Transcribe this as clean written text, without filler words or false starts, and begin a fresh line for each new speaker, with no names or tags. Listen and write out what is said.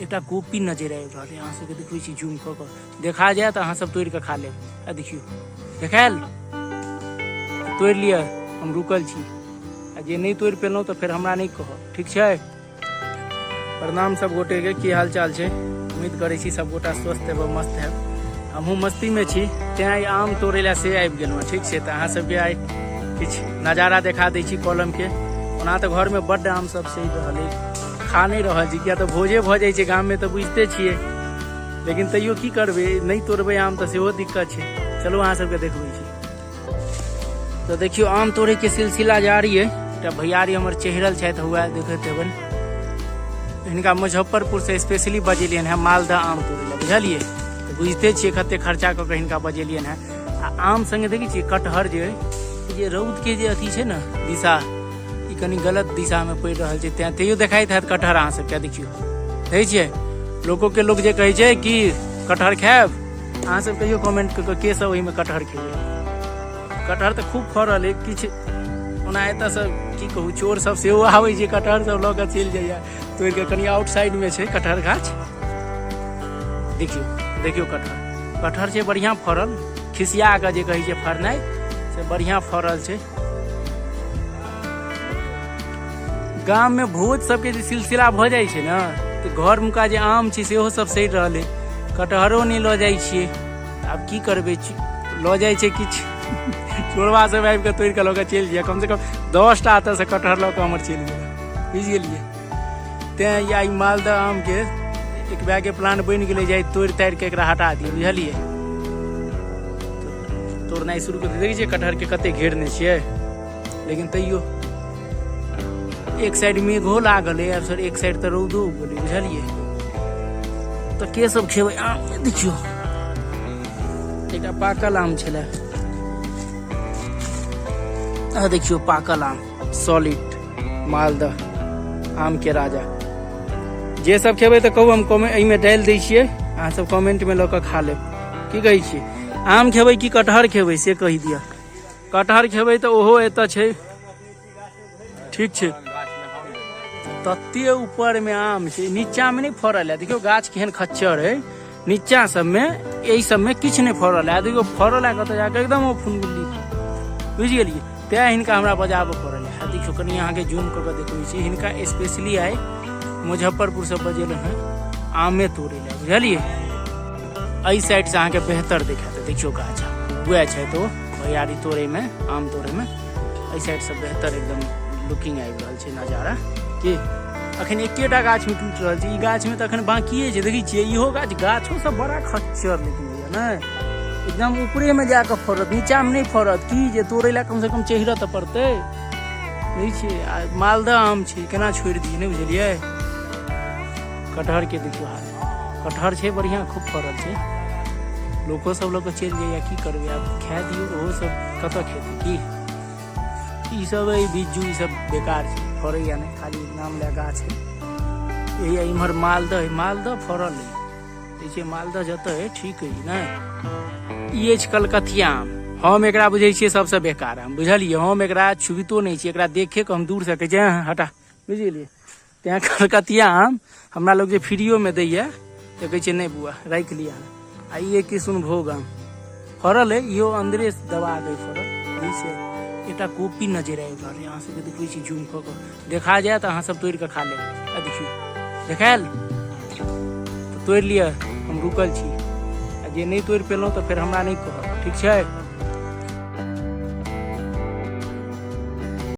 एक कॉपी नजर आबि रहल अहाँ सबके देखबै छी जूम कऽ कऽ देखा जाए तऽ अहाँ सब तोड़ि कऽ खा लेब। आ देखियौ देखायल तोड़ि लिअ हम रुकल छी आ जे नहीं तोड़ि पेलहुँ तऽ फेर हमरा नहीं कहब ठीक छै। प्रणाम सब गोटे के की हाल चाल छै, उम्मीद करै छी सब गोटा स्वस्थ हेब मस्त हेब। हमहूँ मस्ती में छी तेँ आम तोड़ै लए से आबि गेलहुँ ठीक छै। तऽ अहाँ सबके आइ किछु नजारा देखा दै छी कलम के। ओना तऽ घर में बड्ड आम सब सहि रहल अछि, खा नहीं रहल छी किया तऽ भोजे भऽ जाइ छै गाम में तऽ बुझिते छियै, लेकिन तैयो की करबै नहीं तोड़बै आम तऽ सेहो दिक्कत छै। चलू अहाँ सबके देखबै छी। तो देखियो आम तोड़े के सिलसिला जारी है। भैयारी हमर चेहरल छथि हुआ देखैत हेबन, हिनका मुजफ्फरपुर से स्पेशली बजेलियन है मालदह आम तोड़े ला बुझलिए। तो बुझते छियै कते खर्चा कऽ के हिनका बजेलियन है। आ आम संगे देखै छियै कटहर जे रौद के जे अथी छै ने दिशा ई कनी गलत दिशा में पड़ि रहल छै तेँ तैयो देखाइत हैत कटहर अहाँ सबके। देखियो देखै छियै लोग जे कहै छै कि कटहर खायब, अहाँ सब कहियो कमेंट कऽ के सब ओहिमे कटहर खेबै। कटहर तऽ खूब फड़ल है, किछु ओना एतऽ से की कहू चोर सब सेहो आबै छै कटहर सब लऽ कऽ चलि जाइया तोड़ि के। कनी आउटसाइड में छै कटहर गाछ, देखियो कटहर छै बढ़िया फड़ल, खिसिया के जे कहै छै फड़नाइ से बढ़िया फड़ल छै। गाम में भोज सबके जे सिलसिला भऽ जाइ छै ने तऽ घर मुका जे आम छै सेहो सब सड़ि रहल है, कटहरो नहीं लऽ जाइ छियै। आब की करबै लऽ जाइ छै किछु चोरबा सब आबि कऽ तोड़ि कऽ लऽ कऽ चलि जाइए। कम से कम 10 टा एतऽ से कटहर लऽ कऽ हमर चलि गेल बुझि गेलियै। तेँ या मालदह आम के एक बैग के प्लान बनि गेलै जे तोड़ि ताड़ि के एकरा हटा दियै बुझलियै। तोड़नाइ शुरू कर देखै छियै कटहर के कते घेरने छियै, लेकिन तैयो एक साइड मेघो लागल है और एक साइड तो रौदो उगल है बुझलिए। तो के सब खेबै आम देखियो एकटा पाकल आम छलै, देखियो पाकल आम सॉलिड मालदह आम के राजा। जे सब खेबै तऽ कहू हम कमेंट एहिमे डालि दै छियै, अहाँ सब कमेंट में लऽ कऽ खा लेब। की कहै छियै आम खेबै कि कटहर खेबै से कहि दिअ। कटहर खेबै तऽ ओहो एतऽ छै ठीक छै। तते ऊपर में आम छै नीचा में नहीं फड़ल है, देखियो गाछ केहन खच्चर है नीचा सब में, यही सब में किछु नहीं फड़ल है। देखियो फड़ल है कतऽ जाके एकदम ओ फुनगुली बुझ गेलियै। तेँ हिनका हमरा बजाबऽ पड़ल है। देखियो कनी अहाँ के जूम कऽ के देखबै छी, हिनका स्पेशली आइ मुजफ्फरपुर से बजेल है आमे तोड़े ला बुझलिए। एहि साइड से अहाँ के बेहतर देखात, देखियो गाछ वएह छै तो भैयारी तोड़े में आम तोड़े में एहि साइड से बेहतर एकदम लुकिंग आबि रहल छै नजारा। कि अखन एकेटा गाछ में टूटि रहल छै, ई गाछ में तऽ अखन बाकिए छै देखै छियै। इहो गाछो सब बड़ा खच्चर लेकिन ने एकदम ऊपरे में जाके फड़त, नीचा में नहीं फड़त। की जे तोड़े ला कम से कम चेहरा तऽ पड़तै नहीं छै। मालदह आम छै केना छोड़ि दियै नहीं बुझलियै। कटहर के देखियो हाल, कटहर छै बढ़िया खूब फड़ल छै, लोको सब लऽ कऽ चलि जाइया की करबै आब खा दियौ। ओहो सब कतऽ खेतै की, ई सब बिज्जू ई सब बेकार छै फड़ैया नहीं, खाली नाम ले गाछ है। यही इम्हर मालदह फड़ल है, देखिए मालदह जतऽ है ठीक है नहीं। ई अछि कलकतिया आम, हम एकरा बुझै छियै सबसे बेकार आम बुझलियै। हम एकरा छुबितो नहीं छी, एकरा देखे के हम दूर से कहै छै हटा बुझ गेलियै। तेँ कलकतिया आम हमरा लोग जे फ्रीओ में दैया तऽ कहै छै नहीं बुआ राखि लिया। आ ई कृष्णभोग आम फड़ल है, इहो अंदरे दबा के फड़ल छै। एकटा कॉपी नजर आबि रहल है, अहाँ सबके देखबै छी जूम कऽ के देखा जाए तऽ अहाँ सब तोड़ि कऽ खा लेब। आ देखियो देखायल तो तोड़ि लिअ हम रुकल छी, आ जे नहीं तोड़ि पेलहुँ तऽ फेर हमरा नहीं कहब ठीक छै।